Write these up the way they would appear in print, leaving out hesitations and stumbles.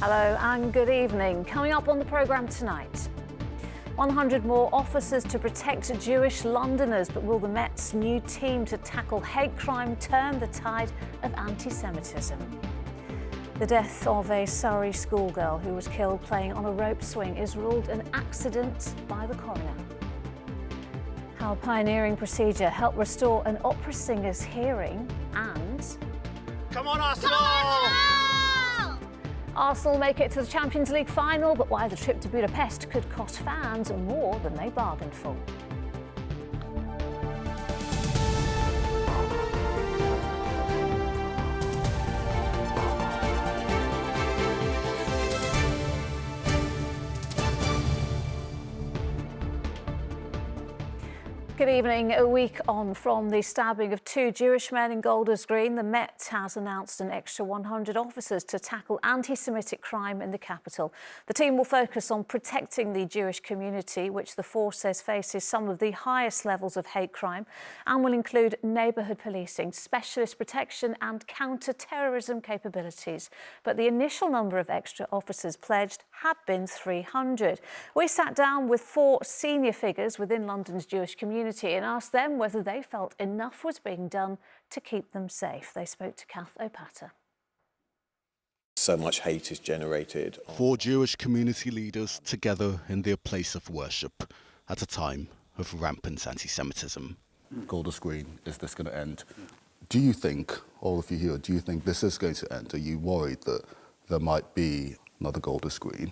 Hello and good evening. Coming up on the programme tonight, 100 more officers to protect Jewish Londoners, but will the Met's new team to tackle hate crime turn the tide of anti-Semitism? The death of a Surrey schoolgirl who was killed playing on a rope swing is ruled an accident by the coroner. How a pioneering procedure helped restore an opera singer's hearing, and... Come on, Arsenal! Arsenal make it to the Champions League final, but why the trip to Budapest could cost fans more than they bargained for. Good evening. A week on from the stabbing of two Jewish men in Golders Green, the Met has announced an extra 100 officers to tackle anti-Semitic crime in the capital. The team will focus on protecting the Jewish community, which the force says faces some of the highest levels of hate crime, and will include neighbourhood policing, specialist protection and counter-terrorism capabilities. But the initial number of extra officers pledged had been 300. We sat down with 4 senior figures within London's Jewish community and asked them whether they felt enough was being done to keep them safe. They spoke to Kath O'Patter. So much hate is generated. 4 Jewish community leaders together in their place of worship at a time of rampant anti-Semitism. Golders Green, is this going to end? Do you think, all of you here, do you think this is going to end? Are you worried that there might be another Golders Green?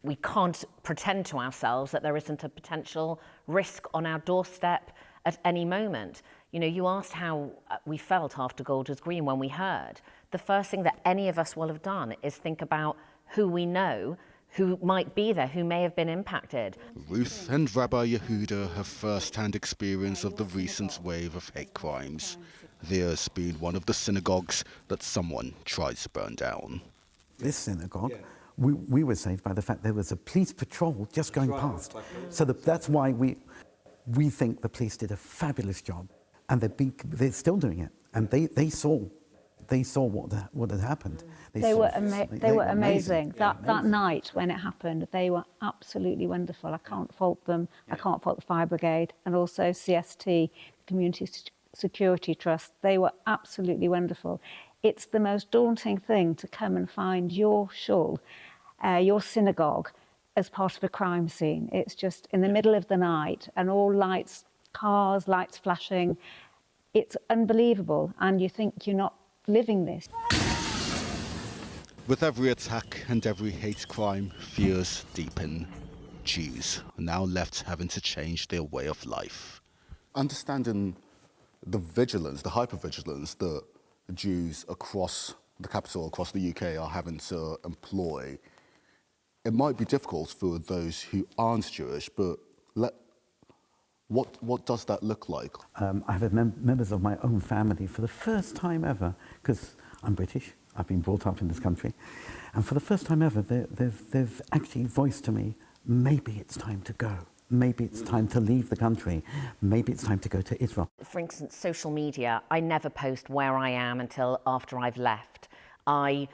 We can't pretend to ourselves that there isn't a potential risk on our doorstep at any moment. You know, you asked how we felt after Golders Green when we heard. The first thing that any of us will have done is think about who we know, who might be there, who may have been impacted. Ruth and Rabbi Yehuda have first-hand experience of the recent wave of hate crimes. Theirs being one of the synagogues that someone tried to burn down. This synagogue, we were saved by the fact there was a police patrol just going past. So that's why we think the police did a fabulous job, and they're still doing it. And they saw what had happened. They were amazing. That night when it happened, they were absolutely wonderful. I can't fault them. I can't fault the Fire Brigade, and also CST, Community Security Trust. They were absolutely wonderful. It's the most daunting thing to come and find your shul, your synagogue, as part of a crime scene. It's just in the middle of the night and all lights, cars, lights flashing. It's unbelievable, and you think you're not living this. With every attack and every hate crime, fears deepen. Jews are now left having to change their way of life. Understanding the vigilance, the hypervigilance that Jews across the capital, across the UK are having to employ, it might be difficult for those who aren't Jewish, but what does that look like? I have members of my own family for the first time ever, because I'm British, I've been brought up in this country, and for the first time ever they've actually voiced to me, maybe it's time to go. Maybe it's time to leave the country. Maybe it's time to go to Israel. For instance, social media, I never post where I am until after I've left. My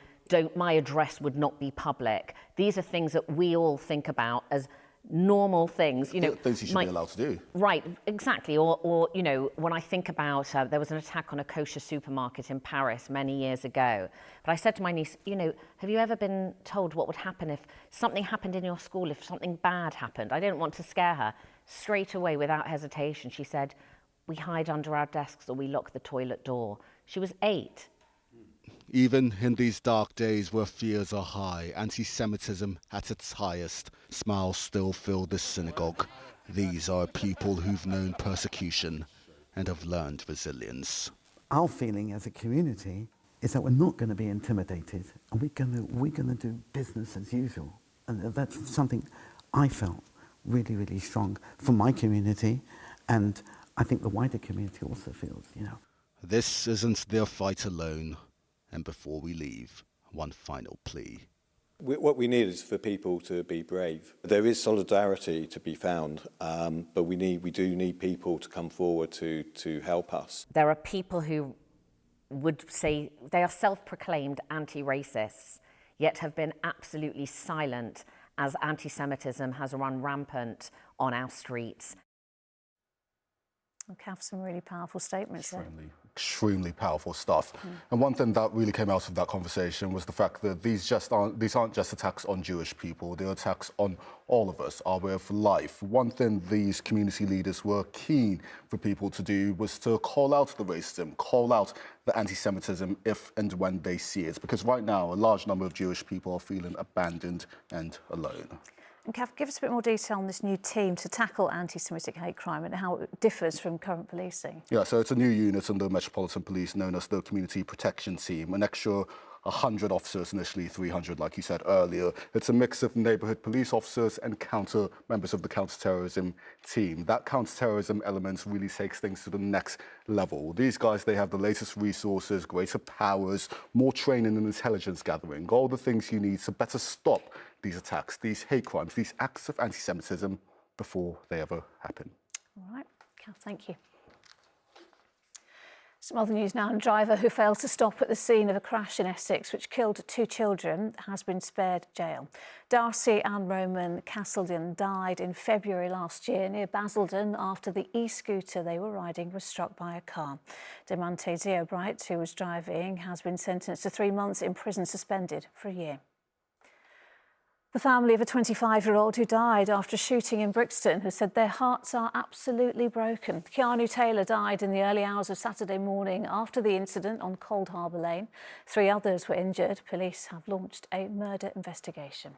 address would not be public. These are things that we all think about as normal things, you know. Things you should be allowed to do. Right, exactly. Or you know, when I think about, there was an attack on a kosher supermarket in Paris many years ago. But I said to my niece, you know, have you ever been told what would happen if something happened in your school, if something bad happened? I didn't want to scare her. Straight away, without hesitation, she said, we hide under our desks or we lock the toilet door. She was 8. Even in these dark days where fears are high, anti-Semitism at its highest, smiles still fill this synagogue. These are people who've known persecution and have learned resilience. Our feeling as a community is that we're not going to be intimidated, and we're going to do business as usual. And that's something I felt really, really strong for my community, and I think the wider community also feels, you know. This isn't their fight alone. And before we leave, one final plea. What we need is for people to be brave. There is solidarity to be found, but we do need people to come forward to help us. There are people who would say they are self-proclaimed anti-racists, yet have been absolutely silent as anti-Semitism has run rampant on our streets. Okay, have some really powerful statements there. Extremely powerful stuff. And one thing that really came out of that conversation was the fact that these aren't just attacks on Jewish people, they're attacks on all of us, our way of life. One thing these community leaders were keen for people to do was to call out the racism, call out the anti-Semitism if and when they see it. Because right now, a large number of Jewish people are feeling abandoned and alone. And Kath, give us a bit more detail on this new team to tackle anti-Semitic hate crime and how it differs from current policing. Yeah, so it's a new unit in the Metropolitan Police known as the Community Protection Team, an extra 100 officers initially, 300 like you said earlier. It's a mix of neighbourhood police officers and members of the counter-terrorism team. That counter-terrorism element really takes things to the next level. These guys, they have the latest resources, greater powers, more training and intelligence gathering, all the things you need to better stop these attacks, these hate crimes, these acts of anti-Semitism before they ever happen. All right, Kath, thank you. Some other news now. A driver who failed to stop at the scene of a crash in Essex which killed 2 children has been spared jail. Darcy and Roman Castledon died in February last year near Basildon after the e-scooter they were riding was struck by a car. Demante Zeobright, who was driving, has been sentenced to 3 months in prison, suspended for a year. The family of a 25-year-old who died after a shooting in Brixton has said their hearts are absolutely broken. Keanu Taylor died in the early hours of Saturday morning after the incident on Cold Harbour Lane. 3 others were injured. Police have launched a murder investigation.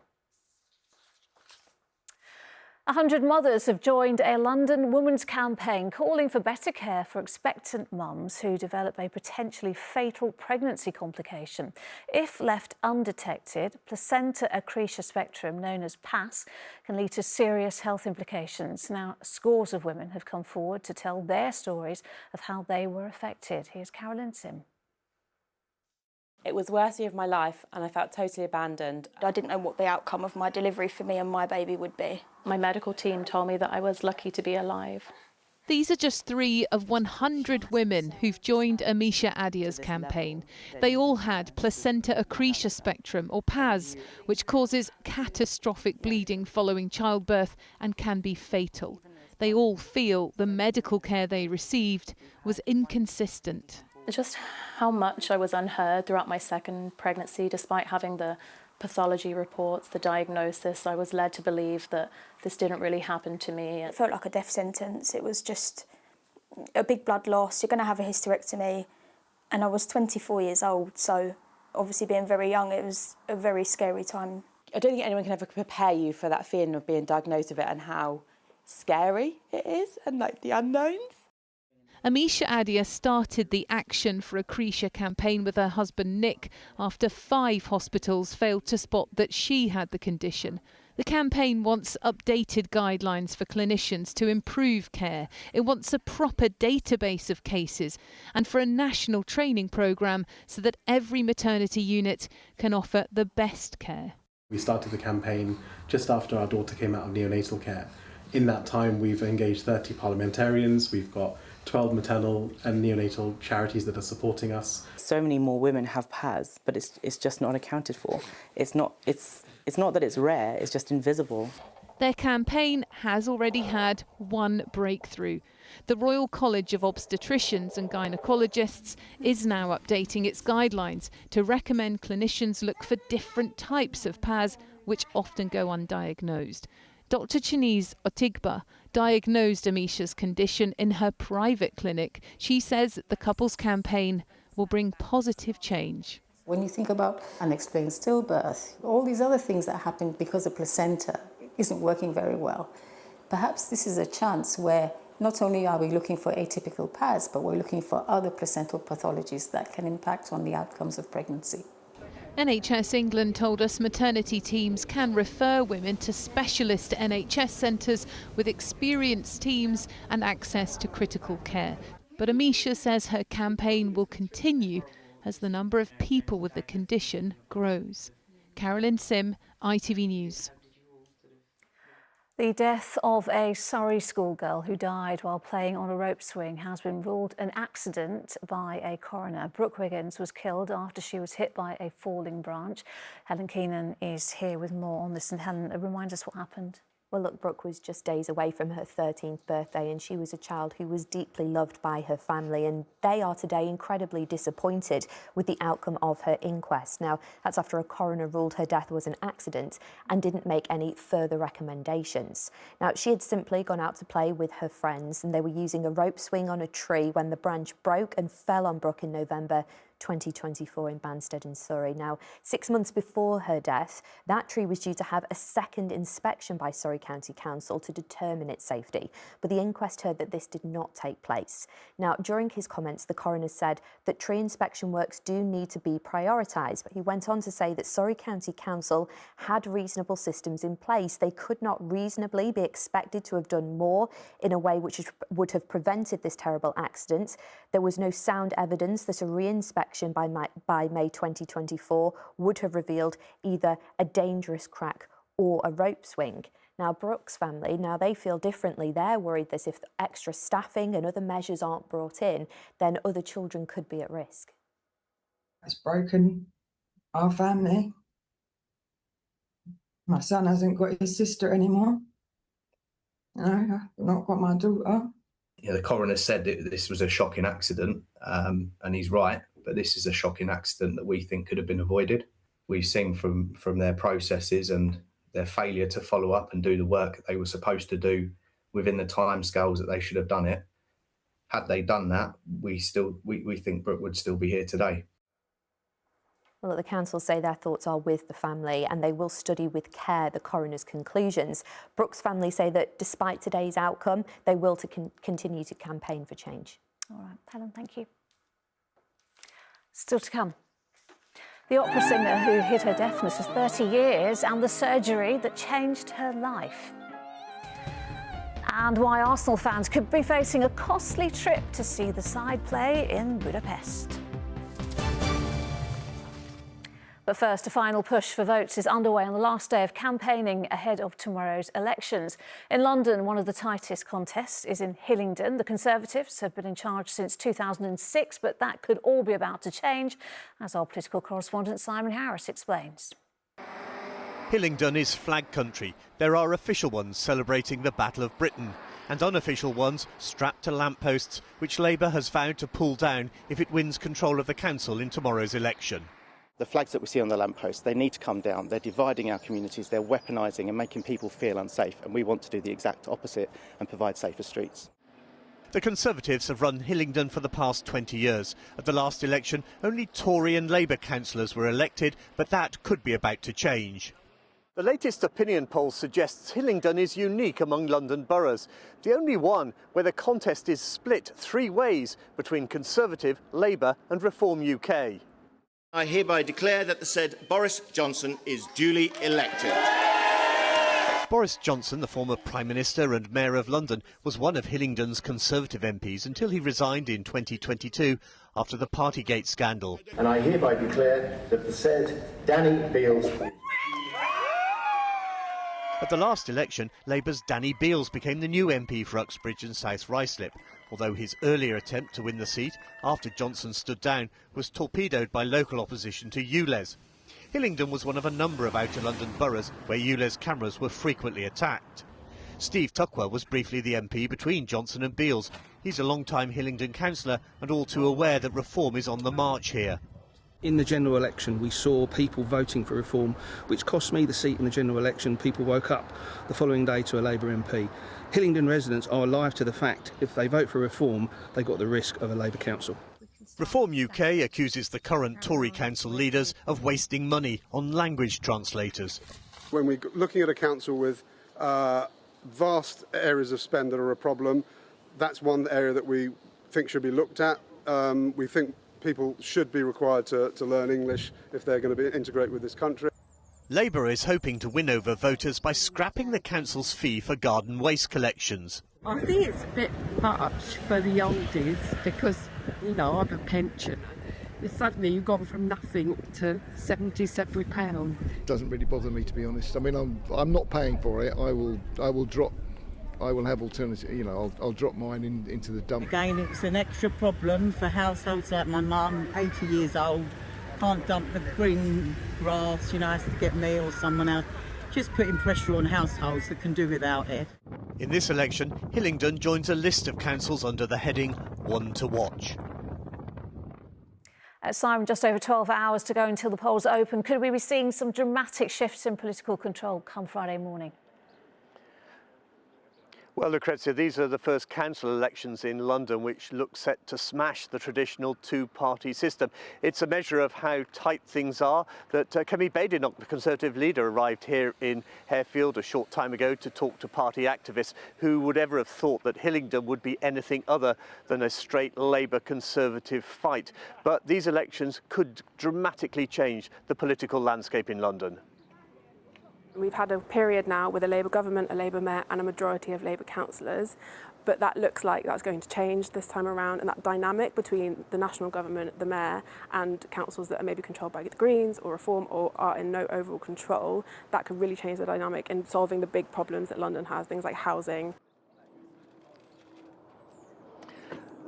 100 mothers have joined a London women's campaign calling for better care for expectant mums who develop a potentially fatal pregnancy complication. If left undetected, placenta accretia spectrum, known as PASS, can lead to serious health implications. Now, scores of women have come forward to tell their stories of how they were affected. Here's Carolyn Sim. It was the worst year of my life and I felt totally abandoned. I didn't know what the outcome of my delivery for me and my baby would be. My medical team told me that I was lucky to be alive. These are just 3 of 100 women who've joined Amisha Adia's campaign. They all had placenta accretia spectrum, or PAS, which causes catastrophic bleeding following childbirth and can be fatal. They all feel the medical care they received was inconsistent. Just how much I was unheard throughout my second pregnancy, despite having the pathology reports, the diagnosis. I was led to believe that this didn't really happen to me. It felt like a death sentence. It was just a big blood loss. You're going to have a hysterectomy. And I was 24 years old, so obviously being very young, it was a very scary time. I don't think anyone can ever prepare you for that feeling of being diagnosed with it and how scary it is and like the unknowns. Amisha Adia started the Action for Accretia campaign with her husband Nick after 5 hospitals failed to spot that she had the condition. The campaign wants updated guidelines for clinicians to improve care. It wants a proper database of cases and for a national training programme so that every maternity unit can offer the best care. We started the campaign just after our daughter came out of neonatal care. In that time, we've engaged 30 parliamentarians. We've got 12 maternal and neonatal charities that are supporting us. So many more women have PAS, but it's just not accounted for. It's not that it's rare, it's just invisible. Their campaign has already had 1 breakthrough. The Royal College of Obstetricians and Gynecologists is now updating its guidelines to recommend clinicians look for different types of PAS which often go undiagnosed. Dr. Chinese Otigba diagnosed Amisha's condition in her private clinic. She says the couple's campaign will bring positive change. When you think about unexplained stillbirth, all these other things that happen because the placenta isn't working very well, perhaps this is a chance where not only are we looking for atypical PAS, but we're looking for other placental pathologies that can impact on the outcomes of pregnancy. NHS England told us maternity teams can refer women to specialist NHS centres with experienced teams and access to critical care. But Amisha says her campaign will continue as the number of people with the condition grows. Carolyn Sim, ITV News. The death of a Surrey schoolgirl who died while playing on a rope swing has been ruled an accident by a coroner. Brooke Wiggins was killed after she was hit by a falling branch. Helen Keenan is here with more on this. And Helen, remind us what happened. Well, look, Brooke was just days away from her 13th birthday, and she was a child who was deeply loved by her family, and they are today incredibly disappointed with the outcome of her inquest. Now, that's after a coroner ruled her death was an accident and didn't make any further recommendations. Now, she had simply gone out to play with her friends, and they were using a rope swing on a tree when the branch broke and fell on Brooke in November 2024 in Banstead in Surrey. Now, 6 months before her death, that tree was due to have a second inspection by Surrey County Council to determine its safety, but the inquest heard that this did not take place. Now, during his comments, the coroner said that tree inspection works do need to be prioritised, but he went on to say that Surrey County Council had reasonable systems in place. They could not reasonably be expected to have done more in a way which would have prevented this terrible accident. There was no sound evidence that a re-inspection by May 2024 would have revealed either a dangerous crack or a rope swing. Now, Brooke's family, now they feel differently. They're worried that if extra staffing and other measures aren't brought in, then other children could be at risk. It's broken our family. My son hasn't got his sister anymore. You know, I've not got my daughter. Yeah, the coroner said that this was a shocking accident, and he's right, but this is a shocking accident that we think could have been avoided. We've seen from their processes and their failure to follow up and do the work that they were supposed to do within the timescales that they should have done it. Had they done that, we think Brooke would still be here today. Well, the council say their thoughts are with the family and they will study with care the coroner's conclusions. Brooke's family say that despite today's outcome, they will continue to campaign for change. All right, Helen, thank you. Still to come. The opera singer who hid her deafness for 30 years and the surgery that changed her life. And why Arsenal fans could be facing a costly trip to see the side play in Budapest. But first, a final push for votes is underway on the last day of campaigning ahead of tomorrow's elections. In London, one of the tightest contests is in Hillingdon. The Conservatives have been in charge since 2006, but that could all be about to change, as our political correspondent Simon Harris explains. Hillingdon is flag country. There are official ones celebrating the Battle of Britain and unofficial ones strapped to lampposts, which Labour has vowed to pull down if it wins control of the council in tomorrow's election. The flags that we see on the lampposts, they need to come down. They're dividing our communities, they're weaponising and making people feel unsafe, and we want to do the exact opposite and provide safer streets. The Conservatives have run Hillingdon for the past 20 years. At the last election, only Tory and Labour councillors were elected, but that could be about to change. The latest opinion poll suggests Hillingdon is unique among London boroughs, the only one where the contest is split three ways between Conservative, Labour and Reform UK. I hereby declare that the said Boris Johnson is duly elected. Boris Johnson, the former Prime Minister and Mayor of London, was one of Hillingdon's Conservative MPs until he resigned in 2022 after the Partygate scandal. And I hereby declare that the said Danny Beales. At the last election, Labour's Danny Beales became the new MP for Uxbridge and South Ruislip, although his earlier attempt to win the seat, after Johnson stood down, was torpedoed by local opposition to ULEZ. Hillingdon was one of a number of outer London boroughs where ULEZ cameras were frequently attacked. Steve Tuckwell was briefly the MP between Johnson and Beales. He's a long-time Hillingdon councillor and all too aware that reform is on the march here. In the general election, we saw people voting for reform, which cost me the seat in the general election. People woke up the following day to a Labour MP. Hillingdon residents are alive to the fact if they vote for reform, they've got the risk of a Labour council. Reform UK accuses the current Tory council leaders of wasting money on language translators. When we're looking at a council with vast areas of spend that are a problem, that's one area that we think should be looked at. We think people should be required to learn English if they're going to integrate with this country. Labour is hoping to win over voters by scrapping the council's fee for garden waste collections. I think it's a bit much for the oldies because, you know, I'm a pensioner Suddenly you've gone from nothing to £77. Doesn't really bother me, to be honest. I mean, I'm not paying for it. I will have alternative. You know, I'll drop mine into the dump. Again, it's an extra problem for households like my mum, 80 years old, can't dump the green grass. You know, has to get me or someone else. Just putting pressure on households that can do without it. In this election, Hillingdon joins a list of councils under the heading One to Watch. Simon, just over 12 hours to go until the polls open. Could we be seeing some dramatic shifts in political control come Friday morning? Well, Lucrezia, these are the first council elections in London which look set to smash the traditional two-party system. It's a measure of how tight things are that Kemi Badenoch, the Conservative leader, arrived here in Harefield a short time ago to talk to party activists. Who would ever have thought that Hillingdon would be anything other than a straight Labour Conservative fight? But these elections could dramatically change the political landscape in London. We've had a period now with a Labour government, a Labour mayor and a majority of Labour councillors, but that looks like that's going to change this time around, and that dynamic between the national government, the mayor and councils that are maybe controlled by the Greens or Reform or are in no overall control, that could really change the dynamic in solving the big problems that London has, things like housing.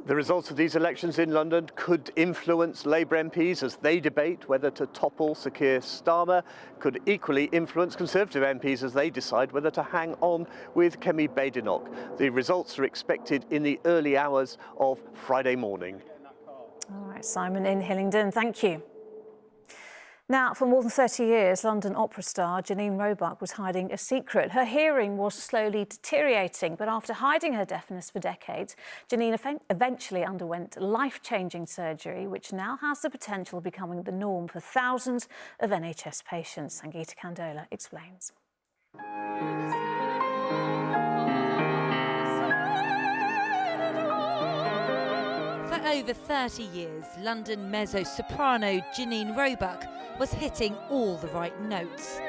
The results of these elections in London could influence Labour MPs as they debate whether to topple Sir Keir Starmer, could equally influence Conservative MPs as they decide whether to hang on with Kemi Badenoch. The results are expected in the early hours of Friday morning. All right, Simon in Hillingdon, thank you. Now, for more than 30 years, London opera star Janine Roebuck was hiding a secret. Her hearing was slowly deteriorating, but after hiding her deafness for decades, Janine eventually underwent life-changing surgery, which now has the potential of becoming the norm for thousands of NHS patients. Sangeeta Kandola explains. For over 30 years, London mezzo-soprano Janine Roebuck was hitting all the right notes.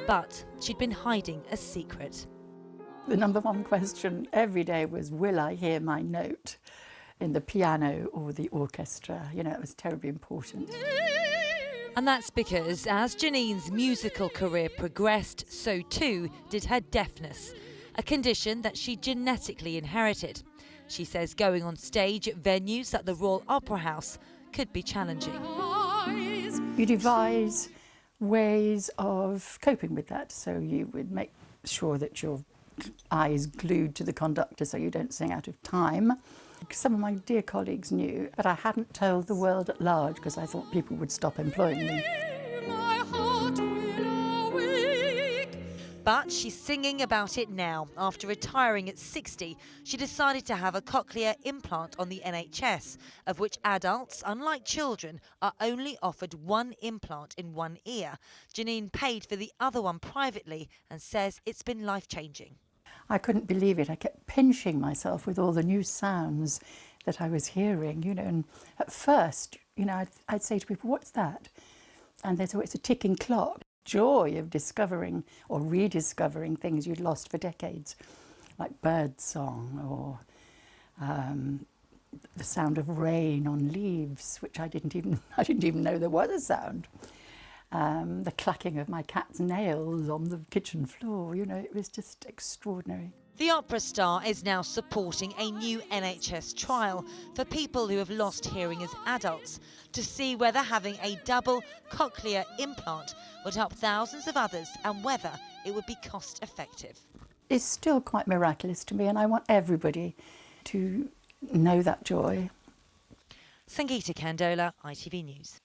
But she'd been hiding a secret. The number one question every day was, will I hear my note in the piano or the orchestra? You know, it was terribly important. And that's because as Janine's musical career progressed, so too did her deafness, a condition that she genetically inherited. She says going on stage at venues like the Royal Opera House could be challenging. You devise ways of coping with that. So you would make sure that your eye is glued to the conductor so you don't sing out of time. Some of my dear colleagues knew, but I hadn't told the world at large because I thought people would stop employing me. But she's singing about it now. After retiring at 60, she decided to have a cochlear implant on the NHS, of which adults, unlike children, are only offered one implant in one ear. Janine paid for the other one privately and says it's been life-changing. I couldn't believe it. I kept pinching myself with all the new sounds that I was hearing, you know, and at first, you know, I'd say to people, what's that? And they'd say, oh, it's a ticking clock. Joy of discovering or rediscovering things you'd lost for decades, like bird song or the sound of rain on leaves, which I didn't even know there was a sound. The clacking of my cat's nails on the kitchen floor, you know, it was just extraordinary. The opera star is now supporting a new NHS trial for people who have lost hearing as adults to see whether having a double cochlear implant would help thousands of others and whether it would be cost effective. It's still quite miraculous to me, and I want everybody to know that joy. Sangeeta Kandola, ITV News.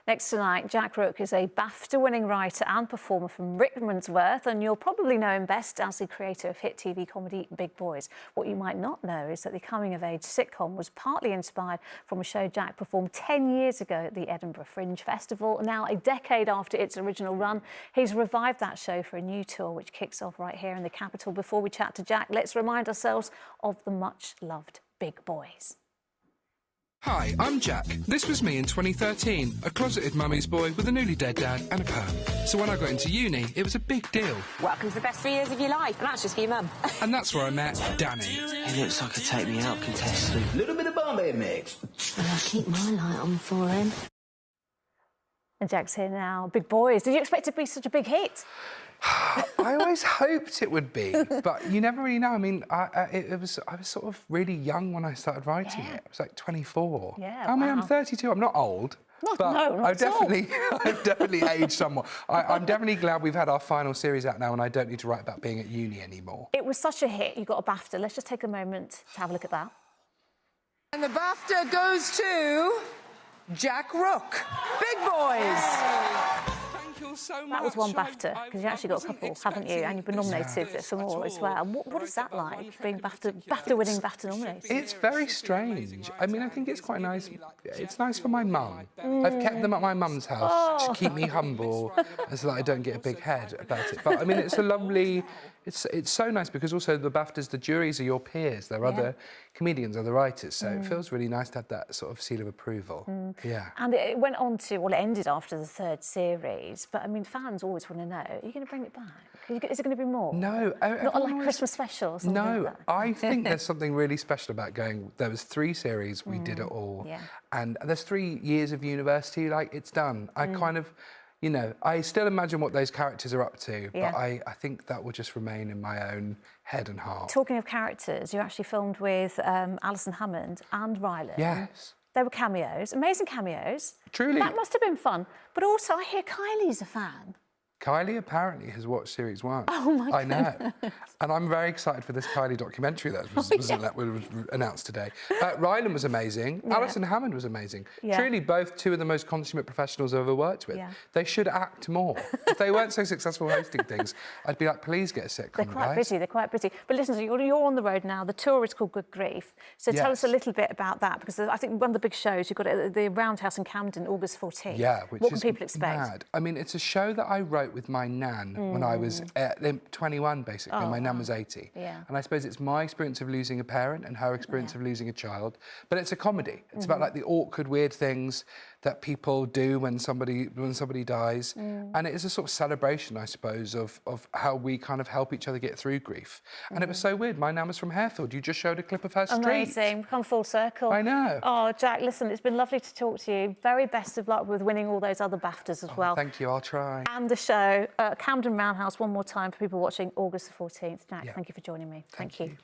Next tonight, Jack Rooke is a BAFTA-winning writer and performer from Rickmansworth, and you'll probably know him best as the creator of hit TV comedy Big Boys. What you might not know is that the coming-of-age sitcom was partly inspired from a show Jack performed 10 years ago at the Edinburgh Fringe Festival. Now, a decade after its original run, he's revived that show for a new tour, which kicks off right here in the capital. Before we chat to Jack, let's remind ourselves of the much-loved Big Boys. Hi, I'm Jack. This was me in 2013, a closeted mummy's boy with a newly dead dad and a perm. So when I got into uni, it was a big deal. Welcome to the best 3 years of your life, and that's just for your mum. And that's where I met Danny. He looks like a take me out contestant. Little bit of bum can't be mixed. Well, I'll keep my light on for him. And Jack's here now. Big boys. Did you expect it to be such a big hit? I always hoped it would be, but you never really know. I mean, I was sort of really young when I started writing it. I was like 24. Yeah, I mean, wow. I'm 32. I'm not old. Not I've at all. I've definitely aged somewhat. I'm definitely glad we've had our final series out now, and I don't need to write about being at uni anymore. It was such a hit. You got a BAFTA. Let's just take a moment to have a look at that. And the BAFTA goes to Jack Rooke. Big boys. Thank you so much. That was one BAFTA, because you actually got a couple, haven't you? And you've been nominated for more as well. What is that like, being BAFTA winning, BAFTA nominated? It's very strange. I mean, I think it's quite nice. It's nice for my mum. I've kept them at my mum's house to keep me humble, so that I don't get a big head about it. But I mean, it's a lovely. It's so nice because also the BAFTAs, the juries are your peers. They're other comedians, other writers. So it feels really nice to have that sort of seal of approval. Yeah. And it went on to, well, it ended after the third series. But I mean, fans always want to know: are you going to bring it back? Is it going to be more? No, not like Christmas special or something no, like that. I think there's something really special about going. There was 3 series, we did it all, and there's 3 years of university. Like it's done. I kind of. You know, I still imagine what those characters are up to, but I think that will just remain in my own head and heart. Talking of characters, you actually filmed with Alison Hammond and Rylan. Yes. They were cameos, amazing cameos. Truly. That must have been fun. But also, I hear Kylie's a fan. Kylie apparently has watched series 1. Oh my I know. And I'm very excited for this Kylie documentary that was announced today. Rylan was amazing. Alison Hammond was amazing. Truly both 2 of the most consummate professionals I've ever worked with. They should act more. If they weren't so successful hosting things, I'd be like, please get a sitcom, They're quite busy. But listen, so you're on the road now. The tour is called Good Grief. So tell us a little bit about that, because I think one of the big shows, you've got it at the Roundhouse in Camden, August 14th. Yeah, which what is can people expect? mad. I mean, it's a show that I wrote with my nan when I was 21, basically. My nan was 80. Yeah. And I suppose it's my experience of losing a parent and her experience of losing a child. But it's a comedy. It's about like the awkward, weird things that people do when somebody dies. And it is a sort of celebration, I suppose, of how we kind of help each other get through grief. And it was so weird. My nan was from Harefield. You just showed a clip of her street. Amazing. Come full circle. I know. Oh, Jack, listen, it's been lovely to talk to you. Very best of luck with winning all those other BAFTAs as well. Thank you. I'll try. And the show, Camden Roundhouse, one more time for people watching, August the 14th. Jack, thank you for joining me. Thank you.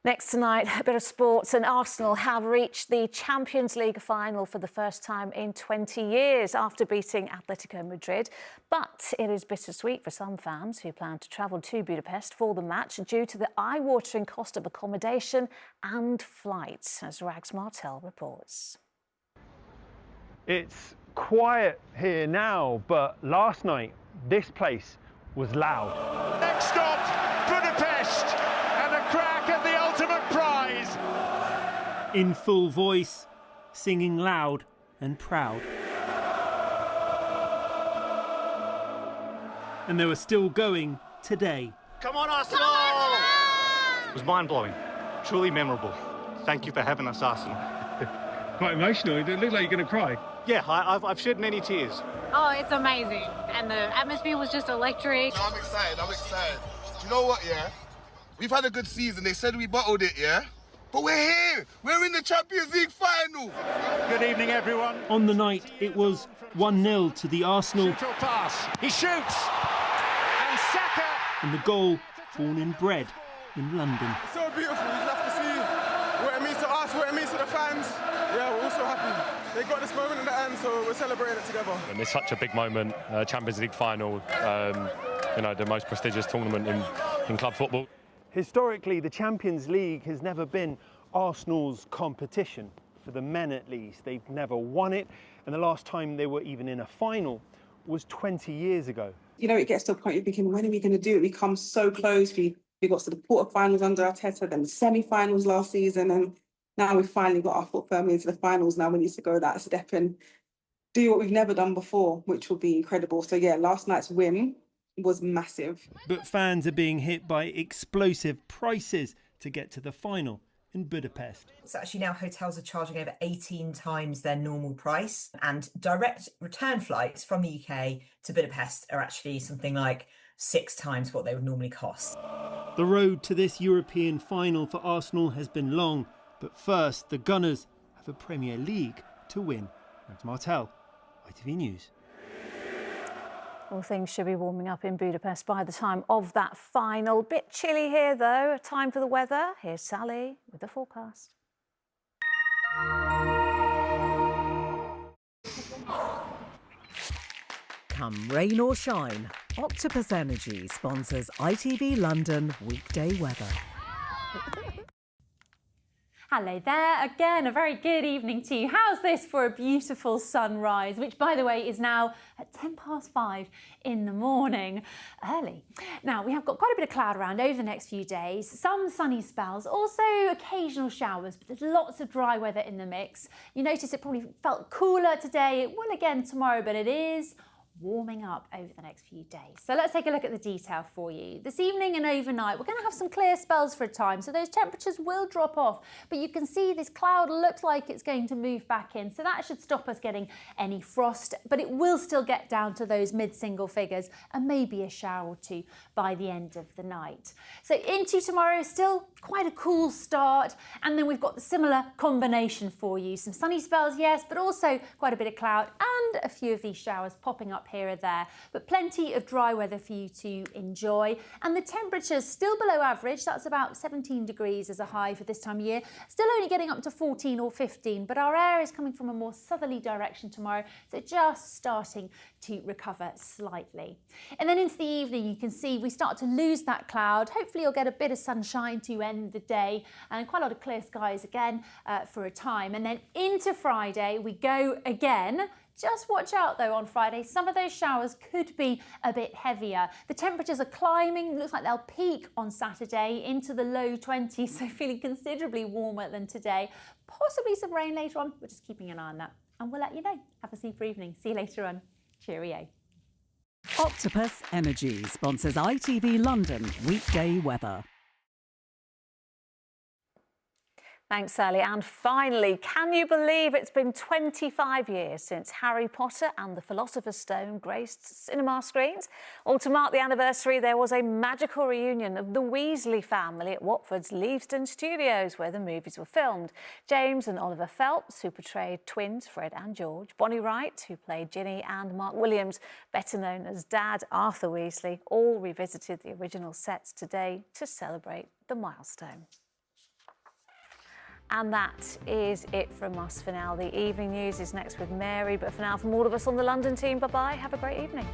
Next tonight, a bit of sports, and Arsenal have reached the Champions League final for the first time in 20 years after beating Atletico Madrid. But it is bittersweet for some fans who plan to travel to Budapest for the match due to the eye-watering cost of accommodation and flights, as Rags Martel reports. It's quiet here now, but last night, this place was loud. Next stop, Budapest, and a crack at the ultimate prize. In full voice, singing loud and proud. And they were still going today. Come on, Arsenal! It was mind-blowing, truly memorable. Thank you for having us, Arsenal. Quite emotional, it looked like you're going to cry. Yeah, I've shed many tears. Oh, it's amazing. And the atmosphere was just electric. I'm excited. Do you know what, yeah? We've had a good season. They said we bottled it, yeah? But we're here. We're in the Champions League final. Good evening, everyone. On the night, it was 1-0 to the Arsenal. Shoot or pass. He shoots. And Saka. And the goal, born and bred in London. It's so beautiful. You love to see what it means to us, what it means to the fans. Yeah, we're all so happy. They got this moment in the end, so we're celebrating it together. And it's such a big moment, Champions League final, the most prestigious tournament in club football. Historically, the Champions League has never been Arsenal's competition. For the men at least, they've never won it, and the last time they were even in a final was 20 years ago. You know, it gets to a point you're thinking, when are we going to do it? We come so close. We got to the quarterfinals under Arteta, then the semi-finals last season, and now we've finally got our foot firmly into the finals. Now we need to go that step and do what we've never done before, which will be incredible. So yeah, last night's win was massive. But fans are being hit by explosive prices to get to the final in Budapest. So actually now hotels are charging over 18 times their normal price, and direct return flights from the UK to Budapest are actually something like 6 times what they would normally cost. The road to this European final for Arsenal has been long, but first the Gunners have a Premier League to win. Max Martel, ITV News. Well, things should be warming up in Budapest by the time of that final. Bit chilly here, though. Time for the weather. Here's Sally with the forecast. Come rain or shine, Octopus Energy sponsors ITV London weekday weather. Hello there, again a very good evening to you. How's this for a beautiful sunrise, which by the way is now at 5:10 in the morning, early. Now we have got quite a bit of cloud around over the next few days, some sunny spells, also occasional showers, but there's lots of dry weather in the mix. You notice it probably felt cooler today, it will again tomorrow, but it is warming up over the next few days. So let's take a look at the detail for you. This evening and overnight, we're going to have some clear spells for a time, so those temperatures will drop off, but you can see this cloud looks like it's going to move back in, so that should stop us getting any frost, but it will still get down to those mid-single figures and maybe a shower or two by the end of the night. So into tomorrow, still quite a cool start, and then we've got the similar combination for you. Some sunny spells, yes, but also quite a bit of cloud and a few of these showers popping up here or there, but plenty of dry weather for you to enjoy. And the temperatures still below average, that's about 17 degrees as a high for this time of year, still only getting up to 14 or 15, but our air is coming from a more southerly direction tomorrow, so just starting to recover slightly. And then into the evening, you can see we start to lose that cloud. Hopefully you'll get a bit of sunshine to end the day and quite a lot of clear skies again for a time. And then into Friday, we go again. Just watch out though on Friday, some of those showers could be a bit heavier. The temperatures are climbing, looks like they'll peak on Saturday into the low 20s, so feeling considerably warmer than today. Possibly some rain later on, we're just keeping an eye on that. And we'll let you know. Have a super evening. See you later on. Cheerio. Octopus Energy sponsors ITV London weekday weather. Thanks, Sally. And finally, can you believe it's been 25 years since Harry Potter and the Philosopher's Stone graced cinema screens? Well, to mark the anniversary, there was a magical reunion of the Weasley family at Watford's Leavesden Studios, where the movies were filmed. James and Oliver Phelps, who portrayed twins Fred and George, Bonnie Wright, who played Ginny, and Mark Williams, better known as Dad Arthur Weasley, all revisited the original sets today to celebrate the milestone. And that is it from us for now. The evening news is next with Mary, but for now, from all of us on the London team, bye-bye. Have a great evening.